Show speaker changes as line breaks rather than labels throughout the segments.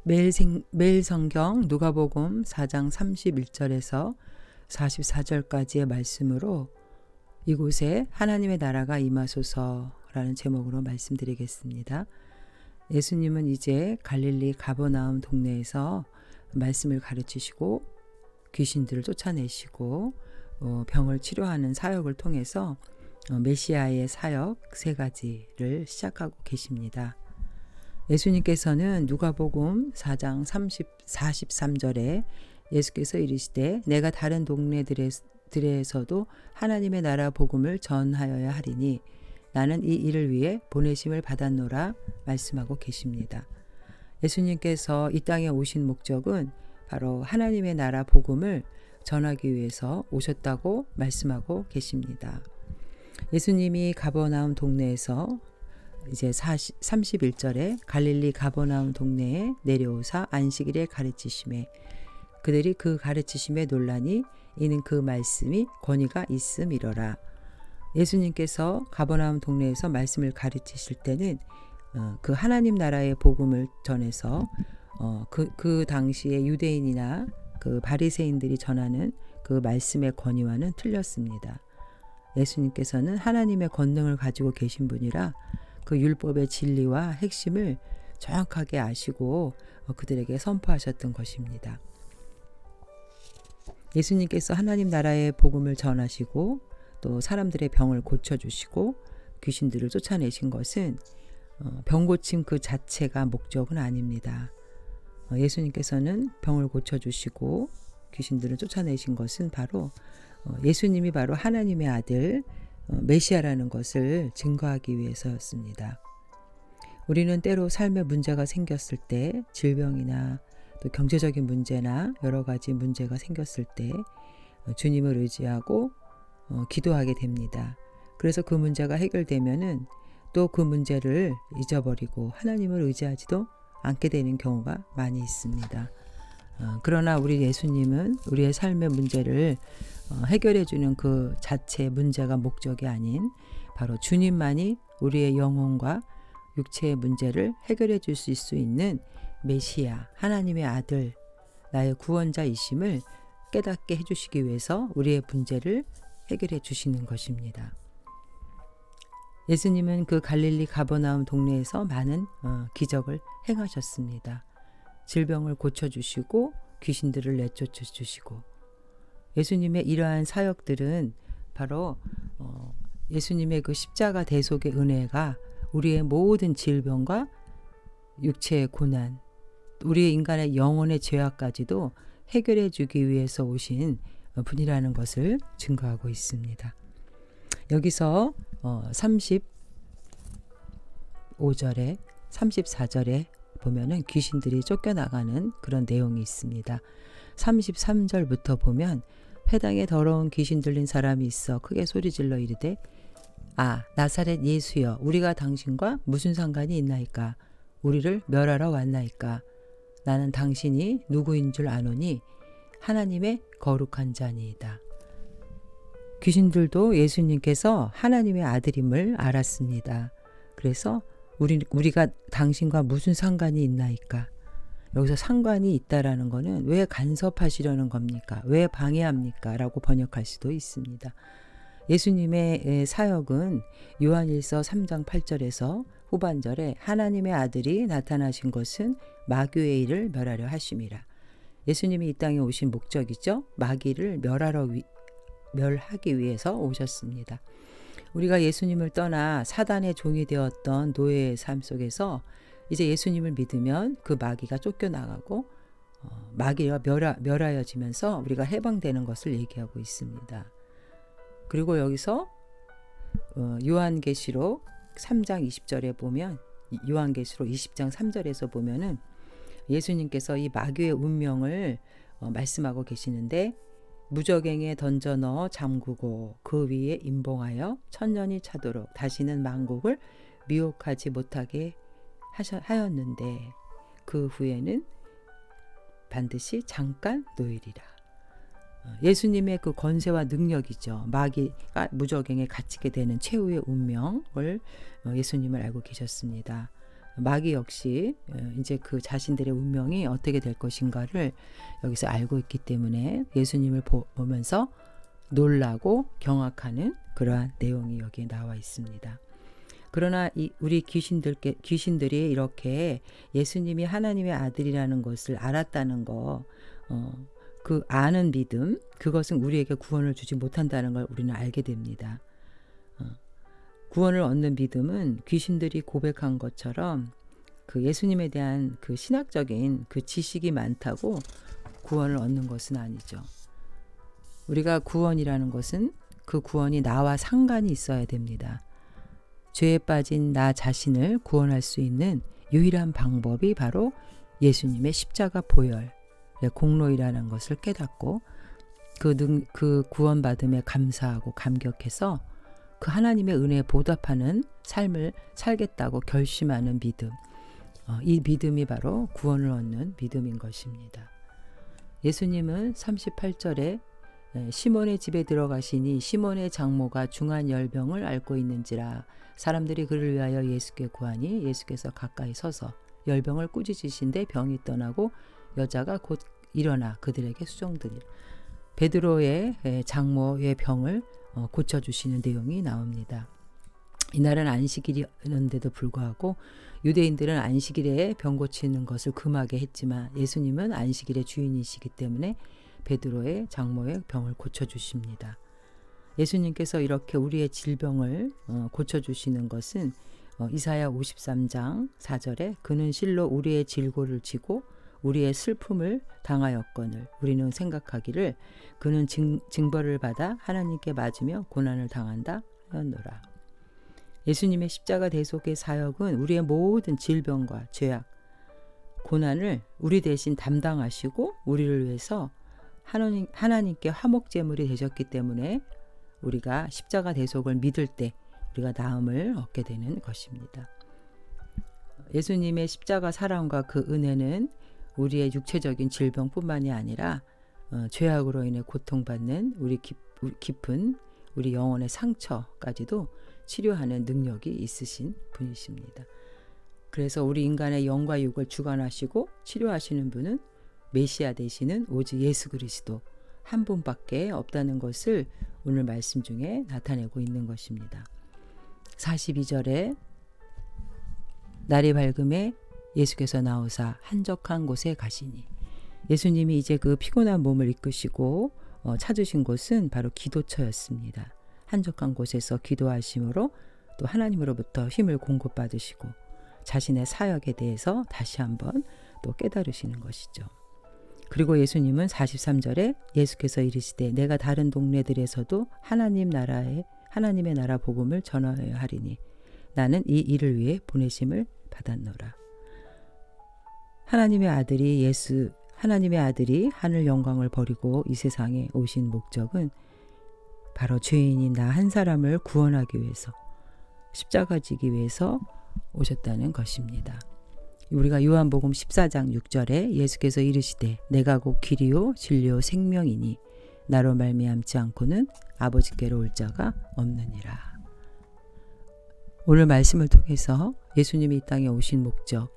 매일 성경 누가복음 4장 31절에서 44절까지의 말씀으로 이곳에 하나님의 나라가 임하소서라는 제목으로 말씀드리겠습니다. 예수님은 이제 갈릴리 가버나움 동네에서 말씀을 가르치시고 귀신들을 쫓아내시고 병을 치료하는 사역을 통해서 메시아의 사역 3가지를 시작하고 계십니다. 예수님께서는 누가복음 4장 43절에 예수께서 이르시되 내가 다른 동네들에서도 하나님의 나라 복음을 전하여야 하리니 나는 이 일을 위해 보내심을 받았노라 말씀하고 계십니다. 예수님께서 이 땅에 오신 목적은 바로 하나님의 나라 복음을 전하기 위해서 오셨다고 말씀하고 계십니다. 예수님이 가버나움 동네에서 이제 31절에 갈릴리 가버나움 동네에 내려오사 안식일에 가르치심에 그들이 그 가르치심에 놀라니 이는 그 말씀이 권위가 있음이러라. 예수님께서 가버나움 동네에서 말씀을 가르치실 때는 그 하나님 나라의 복음을 전해서 그 당시에 유대인이나 그 바리새인들이 전하는 그 말씀의 권위와는 틀렸습니다. 예수님께서는 하나님의 권능을 가지고 계신 분이라 그 율법의 진리와 핵심을 정확하게 아시고 그들에게 선포하셨던 것입니다. 예수님께서 하나님 나라의 복음을 전하시고 또 사람들의 병을 고쳐주시고 귀신들을 쫓아내신 것은 병 고침 그 자체가 목적은 아닙니다. 예수님께서는 병을 고쳐주시고 귀신들을 쫓아내신 것은 바로 예수님이 바로 하나님의 아들 메시아라는 것을 증거하기 위해서였습니다. 우리는 때로 삶의 문제가 생겼을 때 질병이나 또 경제적인 문제나 여러 가지 문제가 생겼을 때 주님을 의지하고 기도하게 됩니다. 그래서 그 문제가 해결되면은 또 그 문제를 잊어버리고 하나님을 의지하지도 않게 되는 경우가 많이 있습니다. 그러나 우리 예수님은 우리의 삶의 문제를 해결해 주는 그 자체의 문제가 목적이 아닌 바로 주님만이 우리의 영혼과 육체의 문제를 해결해 주실 수 있는 메시아, 하나님의 아들, 나의 구원자이심을 깨닫게 해주시기 위해서 우리의 문제를 해결해 주시는 것입니다. 예수님은 그 갈릴리 가버나움 동네에서 많은 기적을 행하셨습니다. 질병을 고쳐주시고 귀신들을 내쫓아 주시고 예수님의 이러한 사역들은 바로 예수님의 그 십자가 대속의 은혜가 우리의 모든 질병과 육체의 고난, 우리의 인간의 영혼의 죄악까지도 해결해 주기 위해서 오신 분이라는 것을 증거하고 있습니다. 여기서 35절에 34절에 보면은 귀신들이 쫓겨나가는 그런 내용이 있습니다. 33절부터 보면 회당에 더러운 귀신 들린 사람이 있어 크게 소리질러 이르되 나사렛 예수여 우리가 당신과 무슨 상관이 있나이까 우리를 멸하러 왔나이까 나는 당신이 누구인 줄 아노니 하나님의 거룩한 자니이다. 귀신들도 예수님께서 하나님의 아들임을 알았습니다. 그래서 우리가 당신과 무슨 상관이 있나이까 여기서 상관이 있다라는 것은 왜 간섭하시려는 겁니까? 왜 방해합니까? 라고 번역할 수도 있습니다. 예수님의 사역은 요한일서 3장 8절에서 후반절에 하나님의 아들이 나타나신 것은 마귀의 일을 멸하려 하심이라. 예수님이 이 땅에 오신 목적이죠. 마귀를 멸하기 위해서 오셨습니다. 우리가 예수님을 떠나 사단의 종이 되었던 노예의 삶 속에서 이제 예수님을 믿으면 그 마귀가 쫓겨나가고 마귀가 멸하여지면서 우리가 해방되는 것을 얘기하고 있습니다. 그리고 여기서 요한계시록 3장 20절에 보면 요한계시록 20장 3절에서 보면은 예수님께서 이 마귀의 운명을 말씀하고 계시는데 무저갱에 던져 넣어 잠그고 그 위에 임봉하여 천년이 차도록 다시는 만국을 미혹하지 못하게 하였는데 그 후에는 반드시 잠깐 놓이리라. 예수님의 그 권세와 능력이죠. 마귀가 무저갱에 갇히게 되는 최후의 운명을 예수님을 알고 계셨습니다. 마귀 역시 이제 그 자신들의 운명이 어떻게 될 것인가를 여기서 알고 있기 때문에 예수님을 보면서 놀라고 경악하는 그러한 내용이 여기에 나와 있습니다. 그러나 우리 귀신들이 이렇게 예수님이 하나님의 아들이라는 것을 알았다는 거, 그 아는 믿음, 그것은 우리에게 구원을 주지 못한다는 걸 우리는 알게 됩니다. 구원을 얻는 믿음은 귀신들이 고백한 것처럼 그 예수님에 대한 그 신학적인 그 지식이 많다고 구원을 얻는 것은 아니죠. 우리가 구원이라는 것은 그 구원이 나와 상관이 있어야 됩니다. 죄에 빠진 나 자신을 구원할 수 있는 유일한 방법이 바로 예수님의 십자가 보혈의 공로이라는 것을 깨닫고 그 구원받음에 감사하고 감격해서 그 하나님의 은혜에 보답하는 삶을 살겠다고 결심하는 믿음, 이 믿음이 바로 구원을 얻는 믿음인 것입니다. 예수님은 38절에 시몬의 집에 들어가시니 시몬의 장모가 중한 열병을 앓고 있는지라 사람들이 그를 위하여 예수께 구하니 예수께서 가까이 서서 열병을 꾸짖으신데 병이 떠나고 여자가 곧 일어나 그들에게 수종드리라. 베드로의 장모의 병을 고쳐주시는 내용이 나옵니다. 이날은 안식일이었는데도 불구하고 유대인들은 안식일에 병 고치는 것을 금하게 했지만 예수님은 안식일의 주인이시기 때문에 베드로의 장모의 병을 고쳐주십니다. 예수님께서 이렇게 우리의 질병을 고쳐주시는 것은 이사야 53장 4절에 그는 실로 우리의 질고를 지고 우리의 슬픔을 당하였거늘 우리는 생각하기를 그는 징벌을 받아 하나님께 맞으며 고난을 당한다 하였노라. 예수님의 십자가 대속의 사역은 우리의 모든 질병과 죄악, 고난을 우리 대신 담당하시고 우리를 위해서 하나님께 화목제물이 되셨기 때문에 우리가 십자가 대속을 믿을 때 우리가 나음을 얻게 되는 것입니다. 예수님의 십자가 사랑과 그 은혜는 우리의 육체적인 질병뿐만이 아니라 죄악으로 인해 고통받는 우리 깊은 우리 영혼의 상처까지도 치료하는 능력이 있으신 분이십니다. 그래서 우리 인간의 영과 육을 주관하시고 치료하시는 분은 메시아 되시는 오직 예수 그리스도 한 분밖에 없다는 것을 오늘 말씀 중에 나타내고 있는 것입니다. 42절에 날이 밝음에 예수께서 나오사 한적한 곳에 가시니 예수님이 이제 그 피곤한 몸을 이끄시고 찾으신 곳은 바로 기도처였습니다. 한적한 곳에서 기도하심으로 또 하나님으로부터 힘을 공급받으시고 자신의 사역에 대해서 다시 한번 또 깨달으시는 것이죠. 그리고 예수님은 43절에 예수께서 이르시되 내가 다른 동네들에서도 하나님의 나라 복음을 전하여야 하리니 나는 이 일을 위해 보내심을 받았노라. 하나님의 아들이 하늘 영광을 버리고 이 세상에 오신 목적은 바로 죄인인 나 한 사람을 구원하기 위해서 십자가 지기 위해서 오셨다는 것입니다. 우리가 요한복음 14장 6절에 예수께서 이르시되 내가 곧 길이요 진리요 생명이니 나로 말미암지 않고는 아버지께로 올 자가 없느니라. 오늘 말씀을 통해서 예수님이 이 땅에 오신 목적,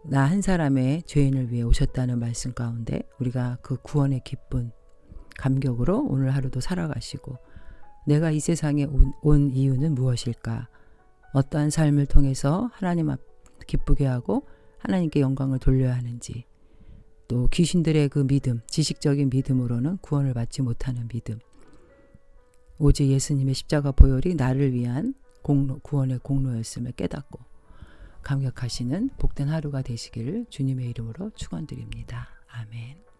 나 한 사람의 죄인을 위해 오셨다는 말씀 가운데 우리가 그 구원의 기쁨, 감격으로 오늘 하루도 살아가시고 내가 이 세상에 온 이유는 무엇일까? 어떠한 삶을 통해서 하나님 앞 기쁘게 하고 하나님께 영광을 돌려야 하는지, 또 귀신들의 그 믿음, 지식적인 믿음으로는 구원을 받지 못하는 믿음, 오직 예수님의 십자가 보혈이 나를 위한 구원의 공로였음을 깨닫고 감격하시는 복된 하루가 되시기를 주님의 이름으로 축원드립니다. 아멘.